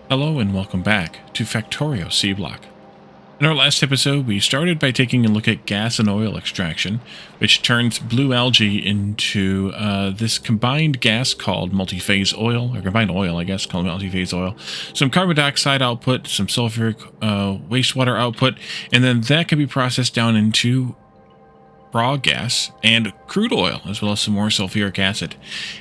Hello and welcome back to Factorio C Block. In our last episode, we started by taking a look at gas and oil extraction, which turns blue algae into this combined gas called multi-phase oil, or combined oil, I guess, called multi-phase oil, some carbon dioxide output, some sulfuric wastewater output, and then that can be processed down into raw gas and crude oil, as well as some more sulfuric acid.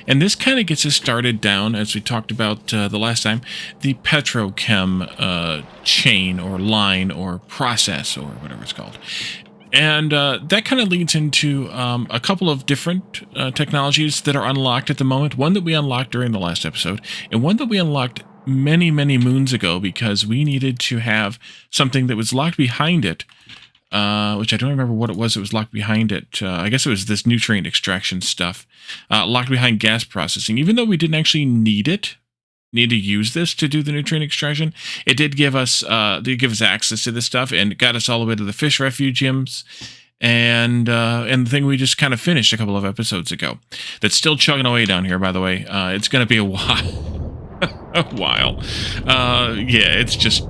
And this kind of gets us started down, as we talked about the last time, the Petrochem chain or line or process or whatever it's called. And that kind of leads into a couple of different technologies that are unlocked at the moment. One that we unlocked during the last episode, and one that we unlocked many moons ago because we needed to have something that was locked behind it, which I don't remember what it was that was locked behind it. I guess it was this nutrient extraction stuff, locked behind gas processing. Even though we didn't actually need to use this to do the nutrient extraction, it did give us access to this stuff, and it got us all the way to the fish refugiums, and the thing we just kind of finished a couple of episodes ago. That's still chugging away down here, by the way. It's going to be a while. a while. Yeah, it's just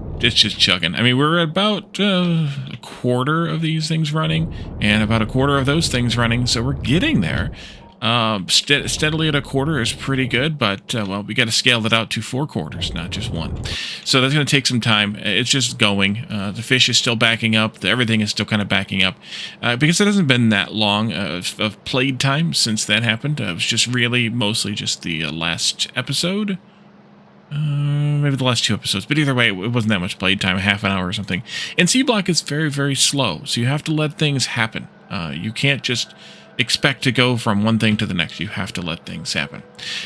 chugging. I mean, we're about a quarter of these things running, and about a quarter of those things running, so we're getting there. Steadily at a quarter is pretty good, but, well, we got to scale that out to 4 quarters, not just one. So that's going to take some time. It's just going. The fish is still backing up. Everything is still kind of backing up, because it hasn't been that long of played time since that happened. It was just really mostly just the last episode. Maybe the last 2 episodes, but either way, it wasn't that much played time, half an hour or something. And C-Block is very slow, so you have to let things happen. You can't just expect to go from one thing to the next. You have to let things happen.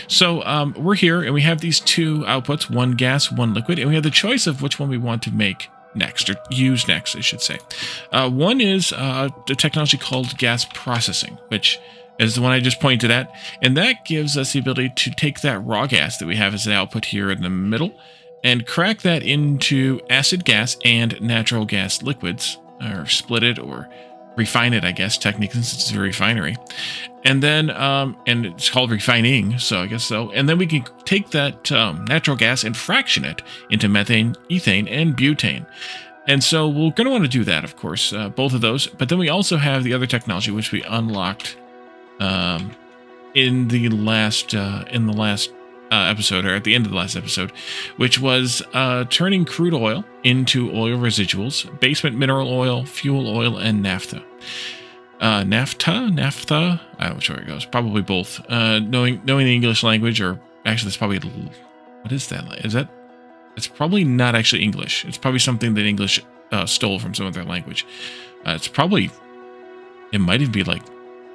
So we're here, and we have these 2 outputs, one gas, one liquid, and we have the choice of which one we want to make next, or use next, I should say. One is the technology called gas processing, which is the one I just pointed at, and that gives us the ability to take that raw gas that we have as an output here in the middle and crack that into acid gas and natural gas liquids, or split it or refine it, I guess, technically, since it's a refinery. And then, and it's called refining, so I guess so. And then we can take that natural gas and fraction it into methane, ethane, and butane. And so we're going to want to do that, of course, both of those. But then we also have the other technology, which we unlocked in the last episode, or at the end of the last episode, which was turning crude oil into oil residuals, basement mineral oil, fuel oil, and naphtha. Naphtha? I don't know which way it goes. Probably both. Knowing the English language, or actually, that's probably, what is that? It's probably not actually English. It's probably something that English stole from some other language. It might even be like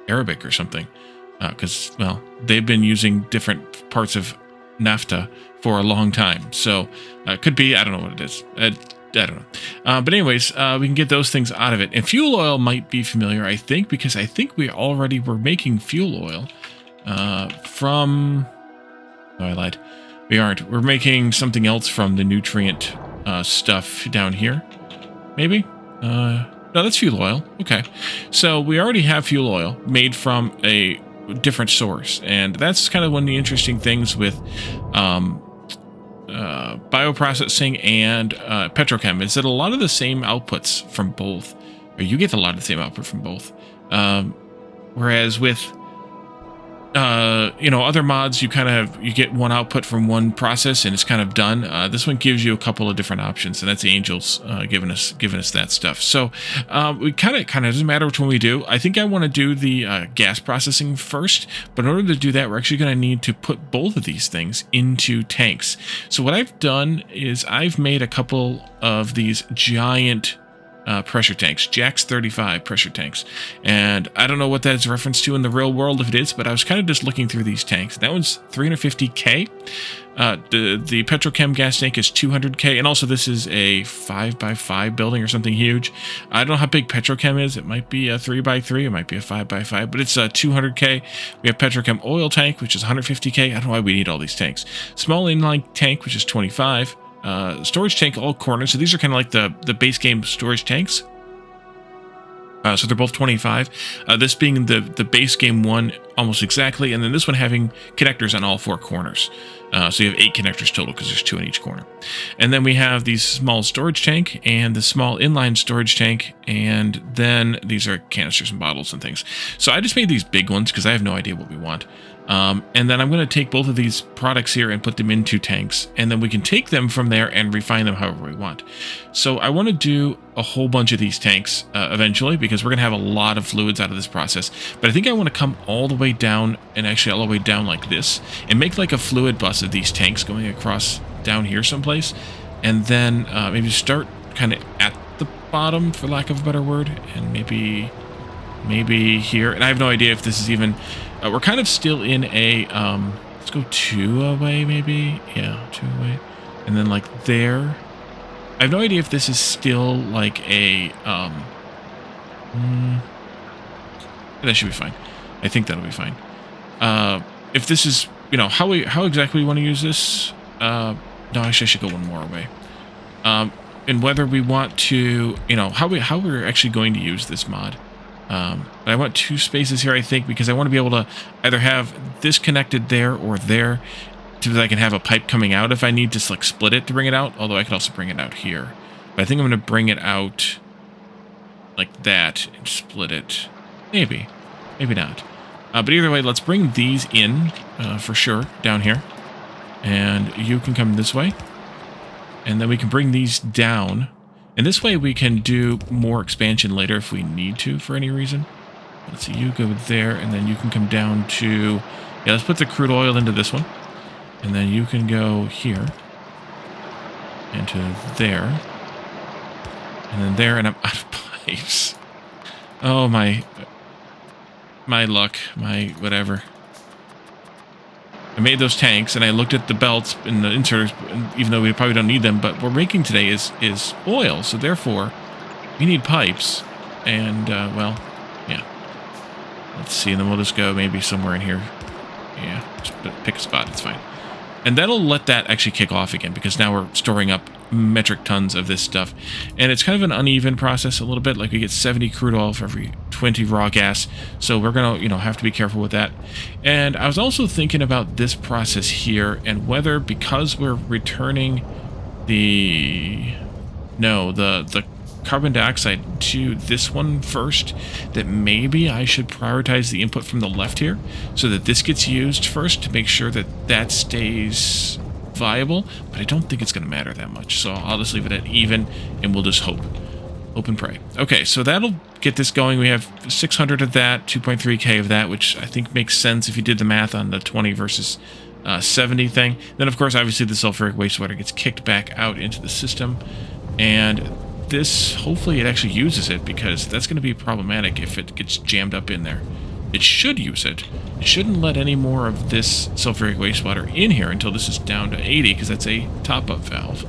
Arabic or something, because, well, they've been using different parts of naphtha for a long time, so it could be, I don't know what it is, I don't know, but anyways, we can get those things out of it. And fuel oil might be familiar, I think, because I think we already were making fuel oil from, no, I lied, we aren't. We're making something else from the nutrient stuff down here, maybe. No, that's fuel oil. Okay. So we already have fuel oil made from a different source. And that's kind of one of the interesting things with bioprocessing and Petrochem, is that a lot of the same outputs from both, or you get a lot of the same output from both. Whereas with other mods, you get one output from one process and it's kind of done. This one gives you a couple of different options, and that's the Angels giving us that stuff. So we kind of doesn't matter which one we do. I think I want to do the gas processing first, but in order to do that, we're actually going to need to put both of these things into tanks. So what I've done is I've made a couple of these giant pressure tanks, Jax 35 pressure tanks, and I don't know what that is a reference to in the real world, if it is, but I was kind of just looking through these tanks. That one's 350k. The Petrochem gas tank is 200k, and also this is a 5x5 building or something huge. I don't know how big Petrochem is. It might be a 3x3, it might be a 5x5, but it's 200k. We have Petrochem oil tank, which is 150k. I don't know why we need all these tanks. Small inline tank, which is 25. Storage tank, all corners. So these are kind of like the base game storage tanks. So they're both 25. This being the base game one almost exactly, and then this one having connectors on all 4 corners. So you have 8 connectors total because there's 2 in each corner. And then we have the small storage tank and the small inline storage tank, and then these are canisters and bottles and things. So I just made these big ones because I have no idea what we want. And then I'm going to take both of these products here and put them into tanks, and then we can take them from there and refine them however we want. So I want to do a whole bunch of these tanks eventually, because we're going to have a lot of fluids out of this process. But I think I want to come all the way down, and actually all the way down like this, and make like a fluid bus of these tanks going across down here someplace, and then maybe start kind of at the bottom, for lack of a better word, and maybe here. And I have no idea if this is even... we're kind of still in a, let's go 2 away, maybe? Yeah, 2 away. And then, like, there. I have no idea if this is still, like, a, that should be fine. I think that'll be fine. If this is, you know, how exactly we want to use this? No, actually, I should go 1 more away. And whether we want to, you know, how we're actually going to use this mod. But I want 2 spaces here, I think, because I want to be able to either have this connected there or there, so that I can have a pipe coming out if I need to, like, split it to bring it out, although I could also bring it out here. But I think I'm going to bring it out like that and split it. Maybe. Maybe not. But either way, let's bring these in, for sure, down here. And you can come this way. And then we can bring these down. And this way we can do more expansion later if we need to for any reason. Let's see, you go there, and then you can come down to... Yeah, let's put the crude oil into this one. And then you can go here. And to there. And then there, and I'm out of pipes. Oh, my luck, my whatever. I made those tanks, and I looked at the belts and the inserters, even though we probably don't need them, but what we're making today is oil, so therefore, we need pipes, and, well, yeah. Let's see, and then we'll just go maybe somewhere in here. Yeah, just pick a spot, it's fine. And that'll let that actually kick off again, because now we're storing up metric tons of this stuff. And it's kind of an uneven process a little bit, like we get 70 crude oil for every 20 raw gas, so we're gonna, you know, have to be careful with that. And I was also thinking about this process here, and whether, because we're returning the carbon dioxide to this one first, that maybe I should prioritize the input from the left here, so that this gets used first to make sure that that stays viable, but I don't think it's going to matter that much, so I'll just leave it at even, and we'll just hope and pray. Okay, so that'll get this going. We have 600 of that, 2.3k of that, which I think makes sense if you did the math on the 20 versus 70 thing. Then, of course, obviously the sulfuric wastewater gets kicked back out into the system, and this, hopefully it actually uses it, because that's going to be problematic if it gets jammed up in there. It should use it. It shouldn't let any more of this sulfuric wastewater in here until this is down to 80, because that's a top-up valve.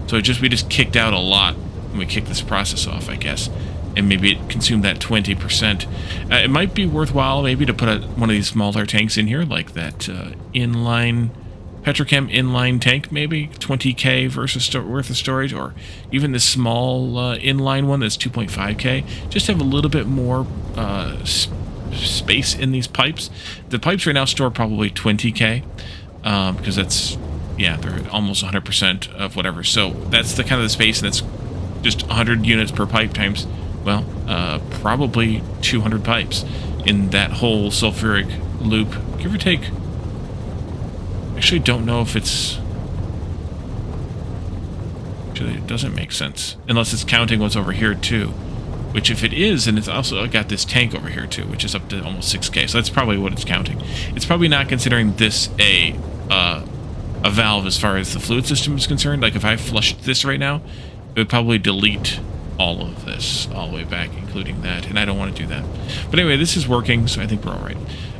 So we just kicked out a lot when we kicked this process off, I guess. And maybe it consumed that 20%. It might be worthwhile maybe to put one of these smaller tanks in here, like that inline... Petrochem inline tank, maybe 20k versus worth of storage, or even this small inline one that's 2.5k. Just have a little bit more space in these pipes. The pipes right now store probably 20k, because that's, yeah, they're almost 100% of whatever. So that's the kind of the space, and that's just 100 units per pipe times, well, probably 200 pipes in that whole sulfuric loop, give or take. Actually, don't know if it's... Actually, it doesn't make sense. Unless it's counting what's over here, too. Which, if it is, and it's also got this tank over here, too, which is up to almost 6k. So that's probably what it's counting. It's probably not considering this a valve as far as the fluid system is concerned. Like, if I flushed this right now, it would probably delete all of this all the way back, including that. And I don't want to do that. But anyway, this is working, so I think we're all right.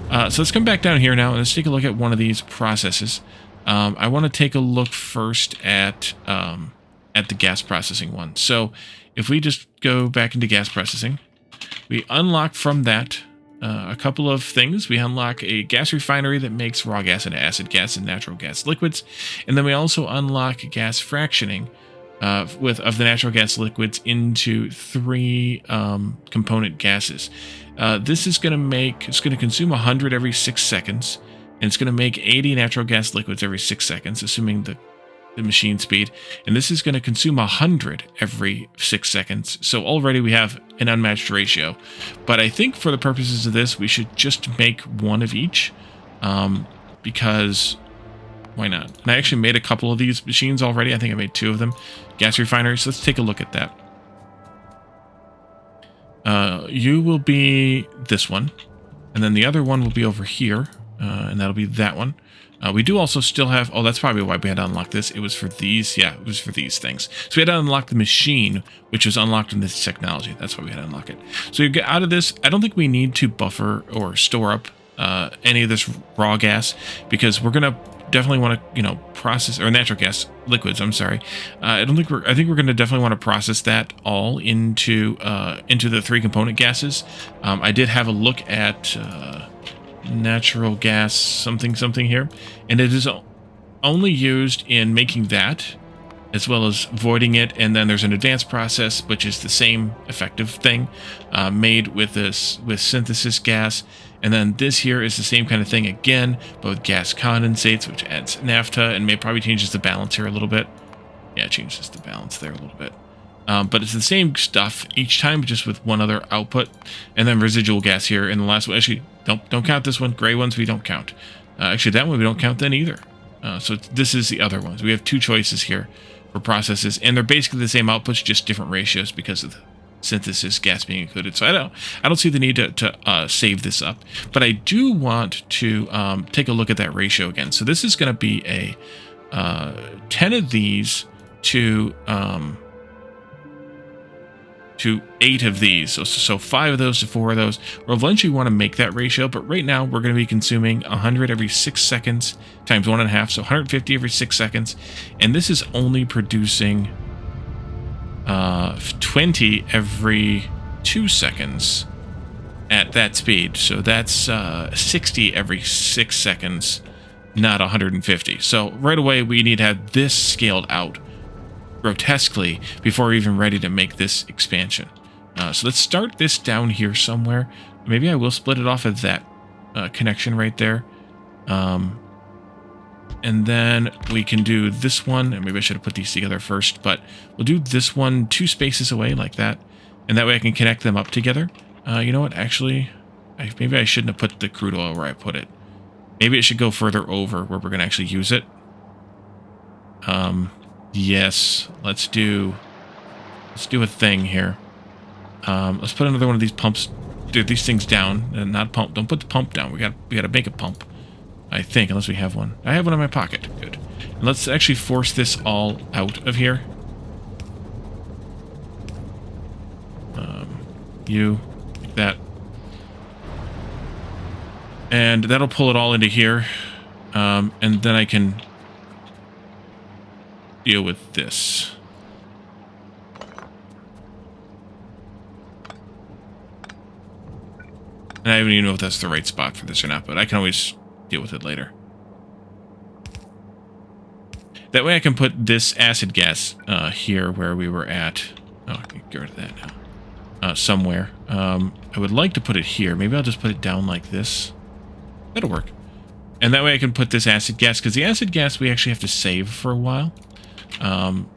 So let's come back down here now, and let's take a look at one of these processes. I want to take a look first at the gas processing one. So if we just go back into gas processing, we unlock from that a couple of things. We unlock a gas refinery that makes raw gas into acid gas and natural gas liquids. And then we also unlock gas fractioning, of the natural gas liquids into 3 component gases. This is going to consume 100 every 6 seconds, and it's going to make 80 natural gas liquids every 6 seconds, assuming the machine speed. And this is going to consume 100 every 6 seconds. So already we have an unmatched ratio. But I think for the purposes of this, we should just make one of each, because why not? And I actually made a couple of these machines already. I think I made 2 of them. Gas refineries. So let's take a look at that. You will be this one, and then the other one will be over here, and that'll be that one. We do also still have, oh, that's probably why we had to unlock this. It was for these, yeah, it was for these things. So we had to unlock the machine, which was unlocked in this technology. That's why we had to unlock it. So you get out of this, I don't think we need to buffer or store up any of this raw gas, because we're going to definitely want to, you know, process, or natural gas liquids, I'm sorry. I think we're going to definitely want to process that all into the 3 component gases. I did have a look at natural gas something here, and it is only used in making that, as well as voiding it. And then there's an advanced process, which is the same effective thing, made with synthesis gas. And then this here is the same kind of thing again, but with gas condensates, which adds naphtha, and probably changes the balance here a little bit. Yeah, it changes the balance there a little bit. But it's the same stuff each time, just with one other output. And then residual gas here in the last one. Actually, don't count this one. Gray ones we don't count. Actually, that one we don't count then either. So this is the other ones. We have 2 choices here for processes, and they're basically the same outputs, just different ratios because of the synthesis gas being included. So I don't see the need to save this up, but I do want to take a look at that ratio again. So this is going to be a 10 of these to 8 of these. So 5 of those to 4 of those. We'll eventually want to make that ratio, but right now we're going to be consuming 100 every 6 seconds times 1.5, so 150 every 6 seconds, and this is only producing 20 every 2 seconds at that speed. So that's 60 every 6 seconds, not 150. So right away we need to have this scaled out grotesquely before we're even ready to make this expansion. So let's start this down here somewhere. Maybe I will split it off of that connection right there. And then we can do this one, and maybe I should have put these together first, but we'll do this one 2 spaces away like that, and that way I can connect them up together. You know what, actually, maybe I shouldn't have put the crude oil where I put it. Maybe it should go further over where we're going to actually use it. Yes, let's do a thing here. Let's put another one of these pumps, these things down, and not pump. Don't put the pump down. We got to make a pump, I think, unless we have one. I have one in my pocket. Good. And let's actually force this all out of here. Like that. And that'll pull it all into here. And then I can deal with this. And I don't even know if that's the right spot for this or not, but I can always deal with it later. That way I can put this acid gas here where we were at. Oh, I can get rid of that now. Somewhere. I would like to put it here. Maybe I'll just put it down like this. That'll work. And that way I can put this acid gas, because the acid gas we actually have to save for a while.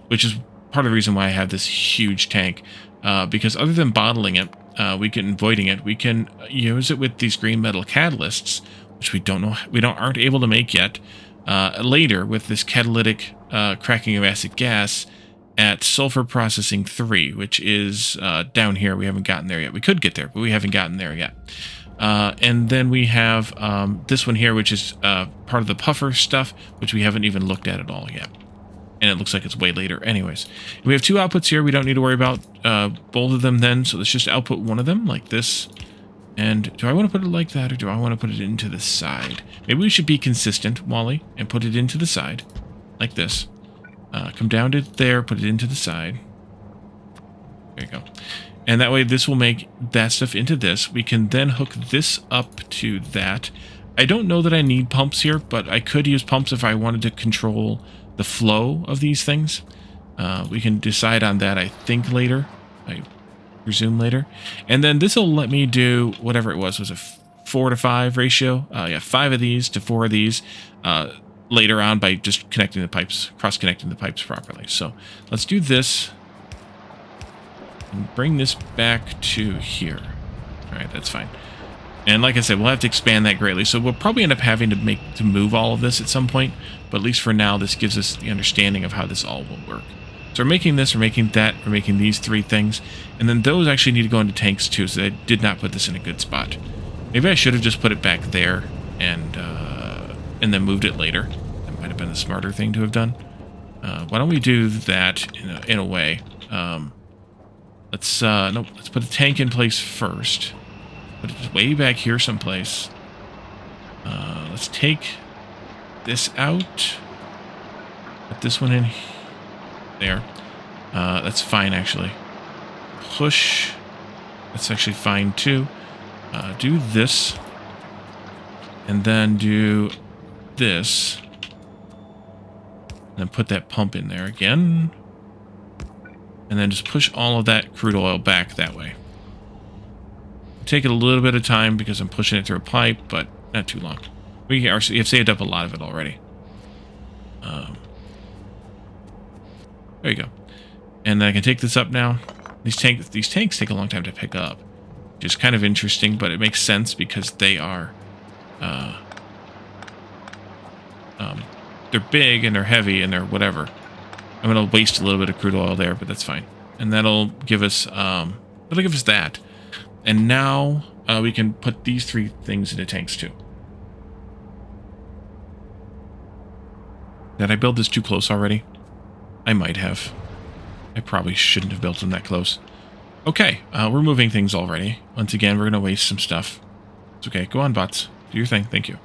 Which is part of the reason why I have this huge tank. Because other than bottling it, voiding it, we can use it with these green metal catalysts, which aren't able to make yet. Later with this catalytic cracking of acid gas at sulfur processing 3, which is down here. We haven't gotten there yet. We could get there, but we haven't gotten there yet. And then we have this one here, which is part of the puffer stuff, which we haven't even looked at all yet. And it looks like it's way later anyways. We have 2 outputs here. We don't need to worry about both of them then. So let's just output one of them like this. And do I want to put it like that, or do I want to put it into the side? Maybe we should be consistent, Wally, and put it into the side like this. Come down to there, put it into the side. There you go. And that way this will make that stuff into this. We can then hook this up to that. I don't know that I need pumps here, but I could use pumps if I wanted to control the flow of these things. We can decide on that, I think, later. I presume later. And then this will let me do whatever it was a 4 to 5 ratio. Yeah, 5 of these to 4 of these later on by just connecting the pipes, cross-connecting the pipes properly. So let's do this and bring this back to here. All right, that's fine. And like I said, we'll have to expand that greatly. So we'll probably end up having to move all of this at some point. But at least for now, this gives us the understanding of how this all will work. So we're making this, we're making that, we're making these 3 things. And then those actually need to go into tanks too, so I did not put this in a good spot. Maybe I should have just put it back there and then moved it later. That might have been the smarter thing to have done. Why don't we do that in a way? Let's put the tank in place first. Put it way back here someplace. Let's take this out. Put this one in there. That's fine, actually. Push. That's actually fine, too. Do this. And then do this. And then put that pump in there again. And then just push all of that crude oil back that way. Take it a little bit of time because I'm pushing it through a pipe, but not too long. We have saved up a lot of it already. There you go. And I can take this up now. These tanks take a long time to pick up, which is kind of interesting, but it makes sense because they are they're big and they're heavy and they're whatever. I'm gonna waste a little bit of crude oil there, but that's fine. And that'll give us that. And now we can put these 3 things into tanks too. Did I build this too close already? I might have. I probably shouldn't have built them that close. Okay, we're moving things already. Once again, we're going to waste some stuff. It's okay. Go on, bots. Do your thing. Thank you.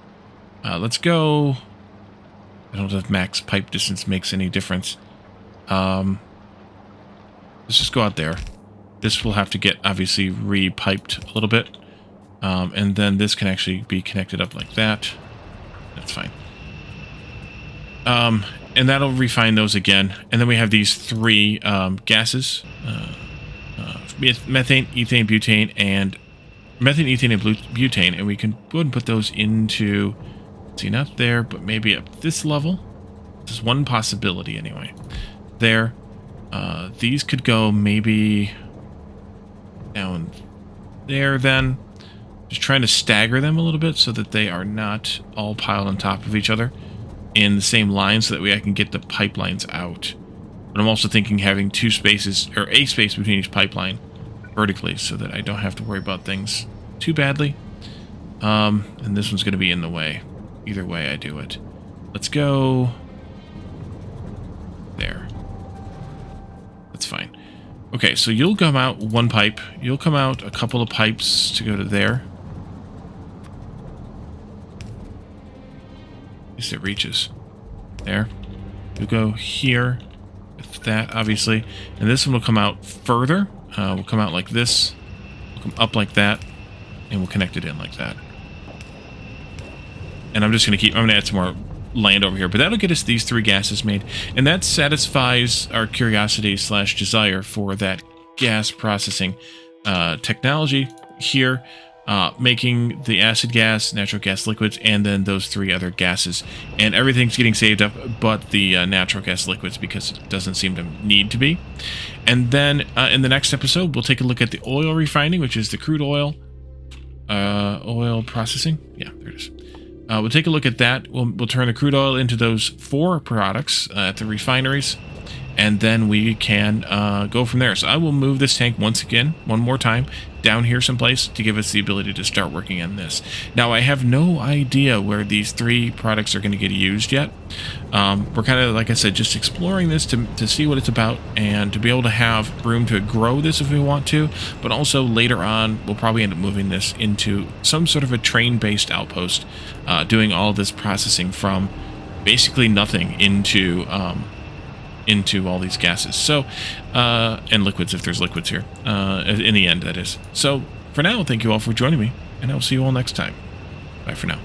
Let's go. I don't know if max pipe distance makes any difference. Let's just go out there. This will have to get, obviously, re-piped a little bit. And then this can actually be connected up like that. That's fine. And that'll refine those again. And then we have these 3 gases. Methane, ethane, butane, and butane. And we can go ahead and put those into, see, not there, but maybe at this level. This is one possibility anyway. There. These could go maybe down there then. Just trying to stagger them a little bit so that they are not all piled on top of each other in the same line so that way I can get the pipelines out. But I'm also thinking having 2 spaces, or a space between each pipeline vertically so that I don't have to worry about things too badly. And this one's going to be in the way. Either way I do it. Let's go there. That's fine. Okay, so you'll come out 1 pipe. You'll come out a couple of pipes to go to there. At least it reaches. There. You'll go here with that, obviously. And this one will come out further. We'll come out like this. We'll come up like that. And we'll connect it in like that. And I'm just going to I'm going to add some more land over here. But that'll get us these 3 gases made. And that satisfies our curiosity / desire for that gas processing technology here. Making the acid gas, natural gas liquids, and then those 3 other gases. And everything's getting saved up but the natural gas liquids because it doesn't seem to need to be. And then in the next episode, we'll take a look at the oil refining, which is the crude oil processing. Yeah, there it is. We'll take a look at that. We'll turn the crude oil into those 4 products at the refineries. And then we can go from there. So I will move this tank one more time, down here someplace to give us the ability to start working on this. Now, I have no idea where these 3 products are going to get used yet. We're kind of, like I said, just exploring this to see what it's about and to be able to have room to grow this if we want to. But also later on, we'll probably end up moving this into some sort of a train-based outpost, doing all this processing from basically nothing into all these gases. So, and liquids if there's liquids here. In the end, that is. So, for now, thank you all for joining me, and I'll see you all next time. Bye for now.